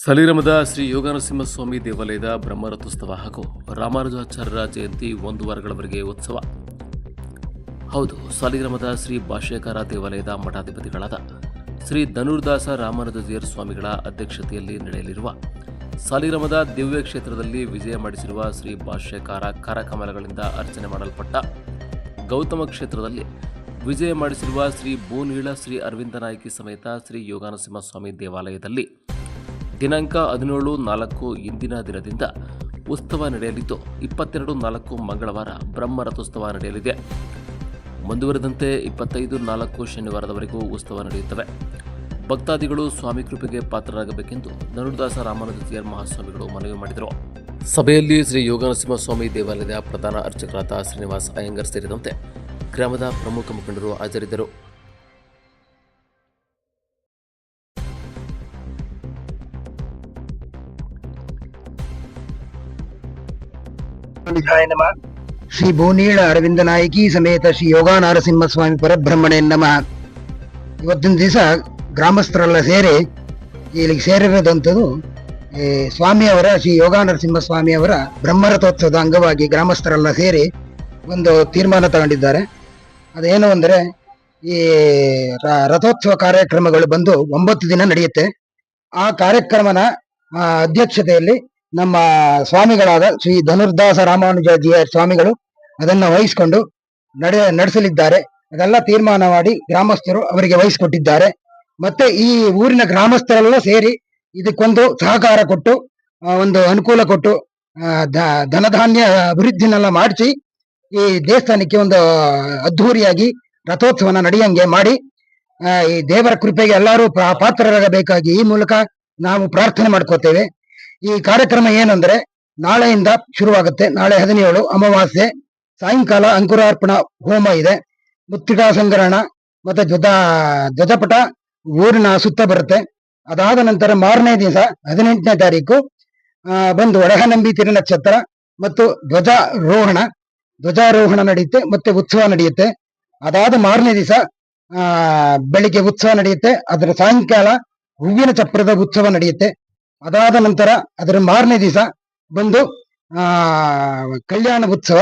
ಸಲಿಗ್ರಾಮದ ಶ್ರೀ ಯೋಗನರಸಿಂಹಸ್ವಾಮಿ ದೇವಾಲಯದ ಬ್ರಹ್ಮರಥೋತ್ಸವ ಹಾಗೂ ರಾಮಾನುಜಾಚಾರ್ಯರ ಜಯಂತಿ 1 ವಾರಗಳವರೆಗೆ ಉತ್ಸವ. ಹೌದು, ಸಾಲಿಗ್ರಾಮದ ಶ್ರೀ ಭಾಷ್ಯಕಾರ ದೇವಾಲಯದ ಮಠಾಧಿಪತಿಗಳಾದ ಶ್ರೀ ಧನುರ್ದಾಸ ರಾಮಾನುಜಾಚಾರ್ಯ ಸ್ವಾಮಿಗಳ ಅಧ್ಯಕ್ಷತೆಯಲ್ಲಿ ನಡೆಯಲಿರುವ ಸಾಲಿಗ್ರಾಮದ ದಿವ್ಯ ಕ್ಷೇತ್ರದಲ್ಲಿ ವಿಜಯ ಮಾಡಿಸಿರುವ ಶ್ರೀ ಭಾಷ್ಯಕಾರ ಕರಕಮಲಗಳಿಂದ ಅರ್ಚನೆ ಮಾಡಲ್ಪಟ್ಟ ಗೌತಮ ಕ್ಷೇತ್ರದಲ್ಲಿ ವಿಜಯ ಮಾಡಿಸಿರುವ ಶ್ರೀ ಭೂನೀಳ ಶ್ರೀ ಅರವಿಂದನಾಯಕಿ ಸಮೇತ ಶ್ರೀ ಯೋಗನರಸಿಂಹಸ್ವಾಮಿ ದೇವಾಲಯದಲ್ಲಿ ದಿನಾಂಕ 17/4 ಇಂದಿನ ದಿನದಿಂದ ಉತ್ಸವ ನಡೆಯಲಿದ್ದು 22/4 ಮಂಗಳವಾರ ಬ್ರಹ್ಮರಥೋತ್ಸವ ನಡೆಯಲಿದೆ. ಮುಂದುವರೆದಂತೆ 25/4 ಶನಿವಾರದವರೆಗೂ ಉತ್ಸವ ನಡೆಯುತ್ತವೆ. ಭಕ್ತಾದಿಗಳು ಸ್ವಾಮಿ ಕೃಪೆಗೆ ಪಾತ್ರರಾಗಬೇಕೆಂದು ಧನುರ್ದಾಸ ರಾಮಾನುಜಾಚಾರ್ಯ ಮಹಾಸ್ವಾಮಿಗಳು ಮನವಿ ಮಾಡಿದರು. ಸಭೆಯಲ್ಲಿ ಶ್ರೀ ಯೋಗನರಸಿಂಹಸ್ವಾಮಿ ದೇವಾಲಯದ ಪ್ರಧಾನ ಅರ್ಚಕರಾದ ಶ್ರೀನಿವಾಸ ಅಯ್ಯಂಗಾರ್ ಸೇರಿದಂತೆ ಗ್ರಾಮದ ಪ್ರಮುಖ ಮುಖಂಡರು ಹಾಜರಿದ್ದರು. ಶ್ರೀ ಭೂನೀಳ ಅರವಿಂದನಾಯಕಿ ಸಮೇತ ಶ್ರೀ ಯೋಗನರಸಿಂಹಸ್ವಾಮಿ ಪರಬ್ರಹ್ಮಣೇ ನಮಃ. ಇವತ್ತಿನ ದಿವಸ ಗ್ರಾಮಸ್ಥರೆಲ್ಲ ಸೇರಿ ಇಲ್ಲಿಗೆ ಸೇರಿರೋದಂಥದ್ದು ಸ್ವಾಮಿಯವರ ಶ್ರೀ ಯೋಗನರಸಿಂಹಸ್ವಾಮಿಯವರ ಬ್ರಹ್ಮರಥೋತ್ಸವದ ಅಂಗವಾಗಿ ಗ್ರಾಮಸ್ಥರೆಲ್ಲ ಸೇರಿ ಒಂದು ತೀರ್ಮಾನ ತಗೊಂಡಿದ್ದಾರೆ. ಅದೇನು ಅಂದರೆ, ಈ ರಥೋತ್ಸವ ಕಾರ್ಯಕ್ರಮಗಳು ಬಂದು 9 ದಿನ ನಡೆಯುತ್ತೆ. ಆ ಕಾರ್ಯಕ್ರಮನ ಅಧ್ಯಕ್ಷತೆಯಲ್ಲಿ ನಮ್ಮ ಸ್ವಾಮಿಗಳಾದ ಶ್ರೀ ಧನುರ್ದಾಸ ರಾಮಾನುಜಾಚಾರ್ಯ ಸ್ವಾಮಿಗಳು ಅದನ್ನ ವಹಿಸಿಕೊಂಡು ನಡೆಸಲಿದ್ದಾರೆ. ಅದೆಲ್ಲ ತೀರ್ಮಾನ ಮಾಡಿ ಗ್ರಾಮಸ್ಥರು ಅವರಿಗೆ ವಹಿಸಿಕೊಟ್ಟಿದ್ದಾರೆ. ಮತ್ತೆ ಈ ಊರಿನ ಗ್ರಾಮಸ್ಥರೆಲ್ಲ ಸೇರಿ ಇದಕ್ಕೊಂದು ಸಹಕಾರ ಕೊಟ್ಟು ಒಂದು ಅನುಕೂಲ ಕೊಟ್ಟು ಧನಧಾನ್ಯ ಅಭಿವೃದ್ಧಿನೆಲ್ಲ ಮಾಡಿಸಿ ಈ ದೇವಸ್ಥಾನಕ್ಕೆ ಒಂದು ಅದ್ಧೂರಿಯಾಗಿ ರಥೋತ್ಸವನ ನಡೆಯಂಗೆ ಮಾಡಿ ಈ ದೇವರ ಕೃಪೆಗೆ ಎಲ್ಲರೂ ಪಾತ್ರರಾಗಬೇಕಾಗಿ ಈ ಮೂಲಕ ನಾವು ಪ್ರಾರ್ಥನೆ ಮಾಡ್ಕೋತೇವೆ. ಈ ಕಾರ್ಯಕ್ರಮ ಏನಂದ್ರೆ, ನಾಳೆಯಿಂದ ಶುರುವಾಗುತ್ತೆ. ನಾಳೆ 17 ಅಮಾವಾಸ್ಯೆ ಸಾಯಂಕಾಲ ಅಂಕುರಾರ್ಪಣಾ ಹೋಮ ಇದೆ, ಮುತ್ತಿಟಾ ಸಂಗ್ರಹಣ ಮತ್ತೆ ಧ್ವಜಪಟ ಊರಿನ ಸುತ್ತ ಬರುತ್ತೆ. ಅದಾದ ನಂತರ ಮಾರನೇ ದಿವಸ 18ನೇ ತಾರೀಕು ಬಂದು ಒಳಹನಂಬಿ ತಿರುನಕ್ಷತ್ರ ಮತ್ತು ಧ್ವಜಾರೋಹಣ ನಡೆಯುತ್ತೆ, ಮತ್ತೆ ಉತ್ಸವ ನಡೆಯುತ್ತೆ. ಅದಾದ ಮಾರನೇ ದಿವಸ ಬೆಳಿಗ್ಗೆ ಉತ್ಸವ ನಡೆಯುತ್ತೆ. ಅದರ ಸಾಯಂಕಾಲ ಹೂವಿನ ಚಪ್ರದ ಉತ್ಸವ ನಡೆಯುತ್ತೆ. ಅದಾದ ನಂತರ ಅದರ ಮಾರನೇ ದಿವಸ ಬಂದು ಕಲ್ಯಾಣ ಉತ್ಸವ,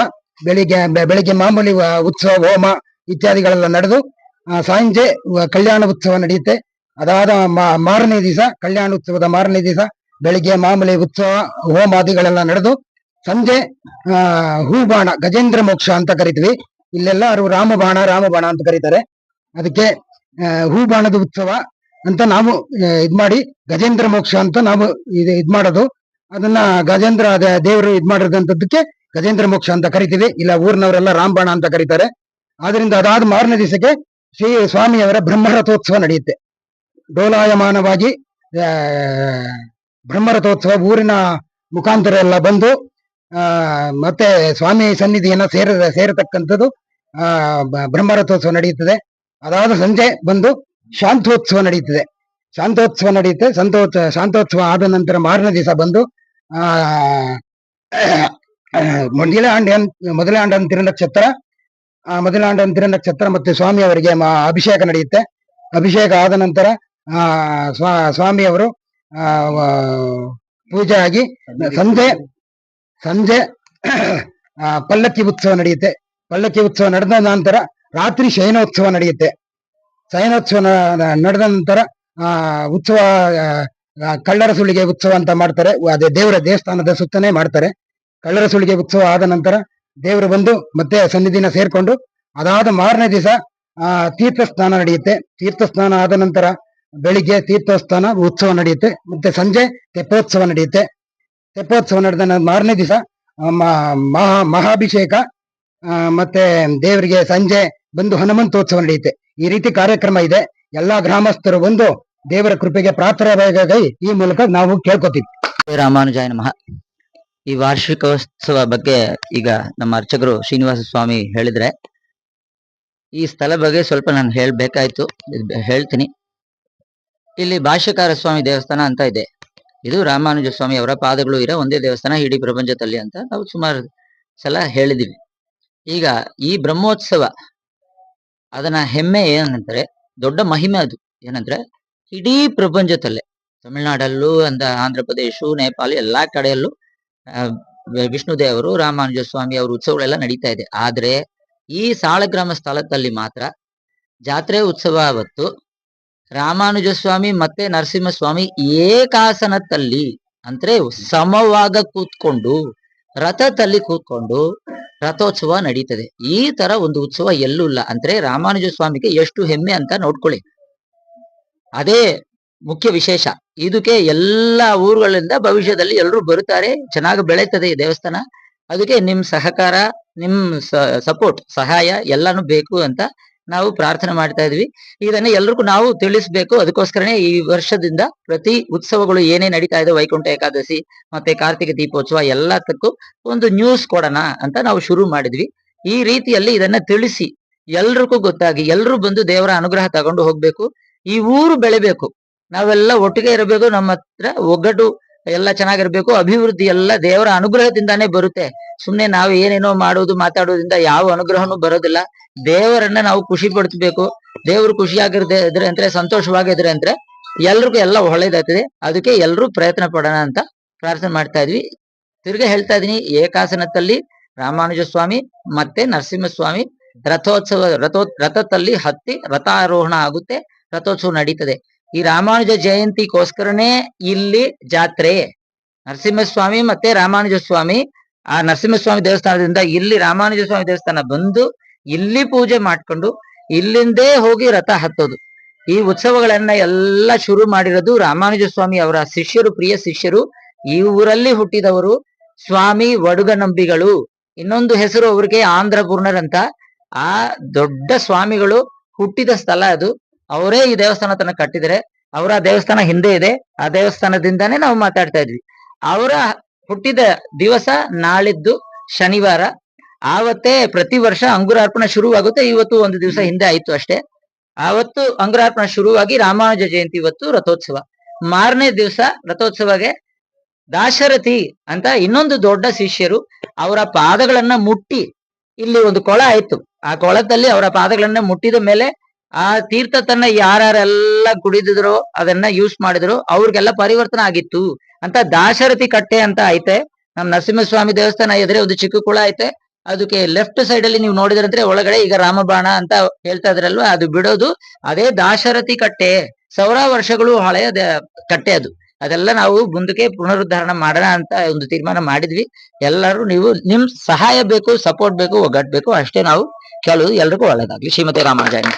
ಬೆಳಿಗ್ಗೆ ಮಾಮೂಲಿ ಉತ್ಸವ ಹೋಮ ಇತ್ಯಾದಿಗಳೆಲ್ಲ ನಡೆದು ಸಂಜೆ ಕಲ್ಯಾಣ ಉತ್ಸವ ನಡೆಯುತ್ತೆ. ಅದಾದ ಮಾರನೇ ದಿವಸ ಕಲ್ಯಾಣ ಉತ್ಸವದ ಮಾರನೇ ದಿವಸ ಬೆಳಿಗ್ಗೆ ಮಾಮೂಲಿ ಉತ್ಸವ ಹೋಮಾದಿಗಳೆಲ್ಲ ನಡೆದು ಸಂಜೆ ಹೂಬಾಣ ಗಜೇಂದ್ರ ಮೋಕ್ಷ ಅಂತ ಕರಿತೀವಿ. ಇಲ್ಲೆಲ್ಲ ರಾಮಬಾಣ ಅಂತ ಕರೀತಾರೆ. ಅದಕ್ಕೆ ಹೂಬಾಣದ ಉತ್ಸವ ಅಂತ ನಾವು ಮಾಡಿ ಗಜೇಂದ್ರ ಮೋಕ್ಷ ಅಂತ ನಾವು ಇದ್ ಮಾಡೋದು. ಅದನ್ನ ಗಜೇಂದ್ರ ದೇವರು ಮಾಡಿರೋದಂತದಕ್ಕೆ ಗಜೇಂದ್ರ ಮೋಕ್ಷ ಅಂತ ಕರಿತೀವಿ. ಇಲ್ಲ ಊರಿನವರೆಲ್ಲ ರಾಮಬಾಣ ಅಂತ ಕರೀತಾರೆ. ಆದ್ರಿಂದ ಅದಾದ ಮಾರನೇ ದಿವಸಕ್ಕೆ ಶ್ರೀ ಸ್ವಾಮಿಯವರ ಬ್ರಹ್ಮರಥೋತ್ಸವ ನಡೆಯುತ್ತೆ. ಡೋಲಾಯಮಾನವಾಗಿ ಬ್ರಹ್ಮರಥೋತ್ಸವ ಊರಿನ ಮುಖಾಂತರ ಎಲ್ಲ ಬಂದು ಮತ್ತೆ ಸ್ವಾಮಿ ಸನ್ನಿಧಿಯನ್ನ ಸೇರತಕ್ಕಂಥದ್ದು ಬ್ರಹ್ಮರಥೋತ್ಸವ ನಡೆಯುತ್ತದೆ. ಅದಾದ ಸಂಜೆ ಬಂದು ಶಾಂತೋತ್ಸವ ನಡೆಯುತ್ತದೆ. ಶಾಂತೋತ್ಸವ ಆದ ನಂತರ ಮಾರನೇ ದಿವಸ ಬಂದು ಮೊದಲಾಂಡನ ತಿರುನಕ್ಷತ್ರ ಮತ್ತೆ ಸ್ವಾಮಿಯವರಿಗೆ ಅಭಿಷೇಕ ನಡೆಯುತ್ತೆ. ಅಭಿಷೇಕ ಆದ ನಂತರ ಸ್ವಾಮಿಯವರು ಪೂಜೆ ಆಗಿ ಸಂಜೆ ಪಲ್ಲಕ್ಕಿ ಉತ್ಸವ ನಡೆಯುತ್ತೆ. ಪಲ್ಲಕ್ಕಿ ಉತ್ಸವ ನಡೆದ ನಂತರ ರಾತ್ರಿ ಶಯನೋತ್ಸವ ನಡೆಯುತ್ತೆ. ಶಯನೋತ್ಸವ ನಡೆದ ನಂತರ ಉತ್ಸವ ಕಳ್ಳರ ಸುಳಿಗೆ ಉತ್ಸವ ಅಂತ ಮಾಡ್ತಾರೆ. ಅದೇ ದೇವರ ದೇವಸ್ಥಾನದ ಸುತ್ತನೇ ಮಾಡ್ತಾರೆ. ಕಳ್ಳರ ಸುಳಿಗೆ ಉತ್ಸವ ಆದ ನಂತರ ದೇವರು ಬಂದು ಮತ್ತೆ ಸನ್ನಿಧಿನ ಸೇರ್ಕೊಂಡು ಅದಾದ ಮಾರನೇ ದಿವಸ ತೀರ್ಥಸ್ನಾನ ನಡೆಯುತ್ತೆ. ತೀರ್ಥಸ್ನಾನ ಆದ ನಂತರ ಬೆಳಿಗ್ಗೆ ತೀರ್ಥಸ್ನಾನ ಉತ್ಸವ ನಡೆಯುತ್ತೆ. ಮತ್ತೆ ಸಂಜೆ ತೆಪ್ಪೋತ್ಸವ ನಡೆಯುತ್ತೆ. ತೆಪ್ಪೋತ್ಸವ ನಡೆದ ಮಾರನೇ ದಿವಸ ಮಹಾಭಿಷೇಕ ಮತ್ತೆ ದೇವರಿಗೆ ಸಂಜೆ ಬಂದು ಹನುಮಂತೋತ್ಸವ ನಡೆಯುತ್ತೆ. ಈ ರೀತಿ ಕಾರ್ಯಕ್ರಮ ಇದೆ. ಎಲ್ಲಾ ಗ್ರಾಮಸ್ಥರು ಬಂದು ದೇವರ ಕೃಪೆಗೆ ಪಾತ್ರರಾಗಿ ಈ ಮೂಲಕ ನಾವು ಕೇಳ್ಕೊತೀವಿ. ರಾಮಾನುಜಾಯ ನಮಃ. ಈ ವಾರ್ಷಿಕೋತ್ಸವ ಬಗ್ಗೆ ಈಗ ನಮ್ಮ ಅರ್ಚಕರು ಶ್ರೀನಿವಾಸ ಸ್ವಾಮಿ ಹೇಳಿದ್ರೆ, ಈ ಸ್ಥಳ ಬಗ್ಗೆ ಸ್ವಲ್ಪ ನಾನು ಹೇಳ್ತೀನಿ. ಇಲ್ಲಿ ಭಾಷ್ಯಕಾರ ಸ್ವಾಮಿ ದೇವಸ್ಥಾನ ಅಂತ ಇದೆ. ಇದು ರಾಮಾನುಜ ಸ್ವಾಮಿ ಅವರ ಪಾದಗಳು ಇರೋ ಒಂದೇ ದೇವಸ್ಥಾನ ಇಡೀ ಪ್ರಪಂಚದಲ್ಲಿ ಅಂತ ನಾವು ಸುಮಾರು ಸಲ ಹೇಳಿದೀವಿ. ಈಗ ಈ ಬ್ರಹ್ಮೋತ್ಸವ ಅದನ್ನ ಹೆಮ್ಮೆ ಏನಂದ್ರೆ, ದೊಡ್ಡ ಮಹಿಮೆ ಅದು ಏನಂದ್ರೆ, ಇಡೀ ಪ್ರಪಂಚದಲ್ಲೇ ತಮಿಳುನಾಡಲ್ಲೂ ಆಂಧ್ರ ಪ್ರದೇಶ, ನೇಪಾಳ ಎಲ್ಲಾ ಕಡೆಯಲ್ಲೂ ಆ, ವಿಷ್ಣು ದೇವರು, ರಾಮಾನುಜ ಸ್ವಾಮಿ ಅವರ ಉತ್ಸವಗಳೆಲ್ಲ ನಡೀತಾ ಇದೆ. ಆದ್ರೆ ಈ ಸಾಳಗ್ರಾಮ ಸ್ಥಳದಲ್ಲಿ ಮಾತ್ರ ಜಾತ್ರೆ ಉತ್ಸವ ಅವತ್ತು ರಾಮಾನುಜ ಸ್ವಾಮಿ ಮತ್ತೆ ನರಸಿಂಹಸ್ವಾಮಿ ಏಕಾಸನದಲ್ಲಿ ಅಂದ್ರೆ ಸಮವಾಗ ಕೂತ್ಕೊಂಡು ರಥದಲ್ಲಿ ಕೂತ್ಕೊಂಡು ರಥೋತ್ಸವ ನಡೀತದೆ. ಈ ತರ ಒಂದು ಉತ್ಸವ ಎಲ್ಲೂ ಇಲ್ಲ. ಅಂದ್ರೆ ರಾಮಾನುಜ ಸ್ವಾಮಿಗೆ ಎಷ್ಟು ಹೆಮ್ಮೆ ಅಂತ ನೋಡ್ಕೊಳ್ಳಿ. ಅದೇ ಮುಖ್ಯ ವಿಶೇಷ. ಇದಕ್ಕೆ ಎಲ್ಲಾ ಊರುಗಳಿಂದ ಭವಿಷ್ಯದಲ್ಲಿ ಎಲ್ಲರೂ ಬರುತ್ತಾರೆ. ಚೆನ್ನಾಗಿ ಬೆಳೀತದೆ ಈ ದೇವಸ್ಥಾನ. ಅದಕ್ಕೆ ನಿಮ್ ಸಹಕಾರ, ನಿಮ್ ಸಪೋರ್ಟ್, ಸಹಾಯ ಎಲ್ಲಾನು ಬೇಕು ಅಂತ ನಾವು ಪ್ರಾರ್ಥನೆ ಮಾಡ್ತಾ ಇದ್ವಿ. ಇದನ್ನ ಎಲ್ರಿಗೂ ನಾವು ತಿಳಿಸ್ಬೇಕು. ಅದಕ್ಕೋಸ್ಕರನೇ ಈ ವರ್ಷದಿಂದ ಪ್ರತಿ ಉತ್ಸವಗಳು ಏನೇ ನಡೀತಾ ಇದೆ, ವೈಕುಂಠ ಏಕಾದಶಿ ಮತ್ತೆ ಕಾರ್ತಿಕ ದೀಪೋತ್ಸವ ಎಲ್ಲದಕ್ಕೂ ಒಂದು ನ್ಯೂಸ್ ಕೊಡೋಣ ಅಂತ ನಾವು ಶುರು ಮಾಡಿದ್ವಿ. ಈ ರೀತಿಯಲ್ಲಿ ಇದನ್ನ ತಿಳಿಸಿ ಎಲ್ರಿಗೂ ಗೊತ್ತಾಗಿ ಎಲ್ರು ಬಂದು ದೇವರ ಅನುಗ್ರಹ ತಗೊಂಡು ಹೋಗ್ಬೇಕು. ಈ ಊರು ಬೆಳಿಬೇಕು. ನಾವೆಲ್ಲ ಒಟ್ಟಿಗೆ ಇರಬೇಕು. ನಮ್ಮ ಹತ್ರ ಒಗ್ಗಟ್ಟು ಎಲ್ಲ ಚೆನ್ನಾಗಿರ್ಬೇಕು. ಅಭಿವೃದ್ಧಿ ಎಲ್ಲ ದೇವರ ಅನುಗ್ರಹದಿಂದಾನೇ ಬರುತ್ತೆ. ಸುಮ್ನೆ ನಾವು ಏನೇನೋ ಮಾಡೋದು ಮಾತಾಡೋದ್ರಿಂದ ಯಾವ ಅನುಗ್ರಹನೂ ಬರೋದಿಲ್ಲ. ದೇವರನ್ನ ನಾವು ಖುಷಿ ಪಡಿಸ್ಬೇಕು. ದೇವರು ಖುಷಿಯಾಗಿದ್ರೆ ಅಂದ್ರೆ ಸಂತೋಷವಾಗಿದ್ರೆ ಅಂದ್ರೆ ಎಲ್ರಿಗೂ ಎಲ್ಲ ಒಳ್ಳೇದಾಗ್ತದೆ. ಅದಕ್ಕೆ ಎಲ್ರೂ ಪ್ರಯತ್ನ ಪಡೋಣ ಅಂತ ಪ್ರಾರ್ಥನೆ ಮಾಡ್ತಾ ಇದ್ವಿ. ತಿರ್ಗಿ ಹೇಳ್ತಾ ಇದೀನಿ, ಏಕಾಸನದಲ್ಲಿ ರಾಮಾನುಜ ಸ್ವಾಮಿ ಮತ್ತೆ ನರಸಿಂಹಸ್ವಾಮಿ ರಥದಲ್ಲಿ ಹತ್ತಿ ರಥಾರೋಹಣ ಆಗುತ್ತೆ, ರಥೋತ್ಸವ ನಡೀತದೆ. ಈ ರಾಮಾನುಜ ಜಯಂತಿಗೋಸ್ಕರನೇ ಇಲ್ಲಿ ಜಾತ್ರೆ. ನರಸಿಂಹಸ್ವಾಮಿ ಮತ್ತೆ ರಾಮಾನುಜ ಸ್ವಾಮಿ, ಆ ನರಸಿಂಹಸ್ವಾಮಿ ದೇವಸ್ಥಾನದಿಂದ ಇಲ್ಲಿ ರಾಮಾನುಜ ಸ್ವಾಮಿ ದೇವಸ್ಥಾನ ಬಂದು ಇಲ್ಲಿ ಪೂಜೆ ಮಾಡ್ಕೊಂಡು ಇಲ್ಲಿಂದೇ ಹೋಗಿ ರಥ ಹತ್ತೋದು. ಈ ಉತ್ಸವಗಳನ್ನ ಎಲ್ಲ ಶುರು ಮಾಡಿರೋದು ರಾಮಾನುಜ ಸ್ವಾಮಿ ಅವರ ಶಿಷ್ಯರು, ಪ್ರಿಯ ಶಿಷ್ಯರು, ಈ ಊರಲ್ಲಿ ಹುಟ್ಟಿದವರು ಸ್ವಾಮಿ ವಡುಗನಂಬಿಗಳು. ಇನ್ನೊಂದು ಹೆಸರು ಅವ್ರಿಗೆ ಆಂಧ್ರಪೂರ್ಣರ್ ಅಂತ. ಆ ದೊಡ್ಡ ಸ್ವಾಮಿಗಳು ಹುಟ್ಟಿದ ಸ್ಥಳ ಅದು. ಅವರೇ ಈ ದೇವಸ್ಥಾನ ತನ್ನ ಕಟ್ಟಿದರೆ. ಅವರ ದೇವಸ್ಥಾನ ಹಿಂದೆ ಇದೆ. ಆ ದೇವಸ್ಥಾನದಿಂದಾನೇ ನಾವು ಮಾತಾಡ್ತಾ ಇದ್ವಿ. ಅವರ ಹುಟ್ಟಿದ ದಿವಸ ನಾಳಿದ್ದು ಶನಿವಾರ. ಆವತ್ತೇ ಪ್ರತಿ ವರ್ಷ ಅಂಗುರಾರ್ಪಣೆ ಶುರುವಾಗುತ್ತೆ. ಇವತ್ತು ಒಂದು ದಿವಸ ಹಿಂದೆ ಆಯ್ತು ಅಷ್ಟೇ. ಆವತ್ತು ಅಂಗುರಾರ್ಪಣೆ ಶುರುವಾಗಿ ರಾಮಾನುಜ ಜಯಂತಿ ಇವತ್ತು ರಥೋತ್ಸವ. ಮಾರನೇ ದಿವಸ ರಥೋತ್ಸವಗೆ ದಾಶರಥಿ ಅಂತ ಇನ್ನೊಂದು ದೊಡ್ಡ ಶಿಷ್ಯರು ಅವರ ಪಾದಗಳನ್ನ ಮುಟ್ಟಿ, ಇಲ್ಲಿ ಒಂದು ಕೊಳ ಆಯ್ತು, ಆ ಕೊಳದಲ್ಲಿ ಅವರ ಪಾದಗಳನ್ನ ಮುಟ್ಟಿದ ಮೇಲೆ ಆ ತೀರ್ಥ ತನ್ನ ಯಾರೆಲ್ಲ ಕುಡಿದಿದ್ರು ಅದನ್ನ ಯೂಸ್ ಮಾಡಿದ್ರು ಅವ್ರಿಗೆಲ್ಲ ಪರಿವರ್ತನೆ ಆಗಿತ್ತು ಅಂತ ದಾಶರಥಿ ಕಟ್ಟೆ ಅಂತ ಐತೆ. ನಮ್ ನರಸಿಂಹಸ್ವಾಮಿ ದೇವಸ್ಥಾನ ಎದುರೇ ಒಂದು ಚಿಕ್ಕ ಕುಳ ಐತೆ. ಅದಕ್ಕೆ ಲೆಫ್ಟ್ ಸೈಡ್ ಅಲ್ಲಿ ನೀವು ನೋಡಿದ್ರಂದ್ರೆ ಒಳಗಡೆ ಈಗ ರಾಮಬಾಣ ಅಂತ ಹೇಳ್ತಾ ಇದ್ರಲ್ವಾ, ಅದು ಬಿಡೋದು ಅದೇ ದಾಶರಥಿ ಕಟ್ಟೆ. 1000 ವರ್ಷಗಳು ಹಳೆಯ ಕಟ್ಟೆ ಅದು. ಅದೆಲ್ಲ ನಾವು ಮುಂದಕ್ಕೆ ಪುನರುದ್ಧಾರಣ ಮಾಡೋಣ ಅಂತ ಒಂದು ತೀರ್ಮಾನ ಮಾಡಿದ್ವಿ. ಎಲ್ಲರೂ ನೀವು ನಿಮ್ ಸಹಾಯ ಬೇಕು, ಸಪೋರ್ಟ್ ಬೇಕು, ಒಗ್ಗಟ್ಟು ಬೇಕು. ಅಷ್ಟೇ ನಾವು ಕೇಳೋದು. ಎಲ್ರಿಗೂ ಒಳ್ಳೇದಾಗ್ಲಿ. ಶ್ರೀಮತಿ ರಾಮಾನುಜಾಯ.